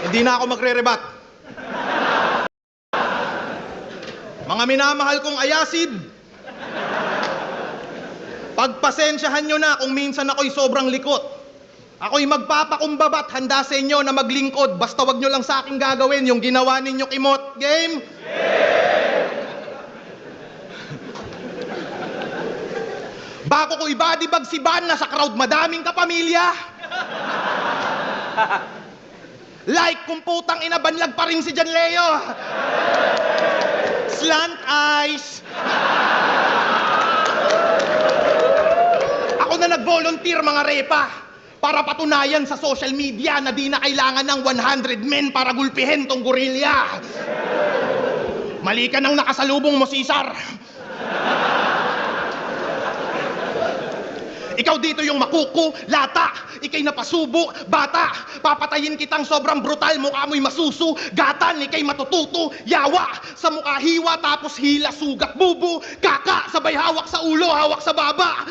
Hindi na ako magre-rebat. Mga minamahal kong ayasid, pagpasensyahan nyo na kung minsan ako'y sobrang likot. Ako'y magpapakumbaba at handa sa inyo na maglingkod. Basta wag nyo lang sa akin gagawin yung ginawa ninyo kimot. Game? Bako ko ibadibag si Van na sa crowd madaming kapamilya. Like kung putang inabanlag pa rin si John Leo. Slant eyes. Ako na nag-volunteer mga repa para patunayan sa social media na di na kailangan ng 100 men para gulpihin tong gorilya. Mali ka nang nakasalubong mo, Cesar. Ikaw dito yung makuku, lata, ikay napasubo, bata, papatayin kitang sobrang brutal, mukha mo'y masusu, gatan, ikay matututo, yawa, sa mukha hiwa, tapos hila, sugat, bubu, kaka, sabay hawak sa ulo, hawak sa baba.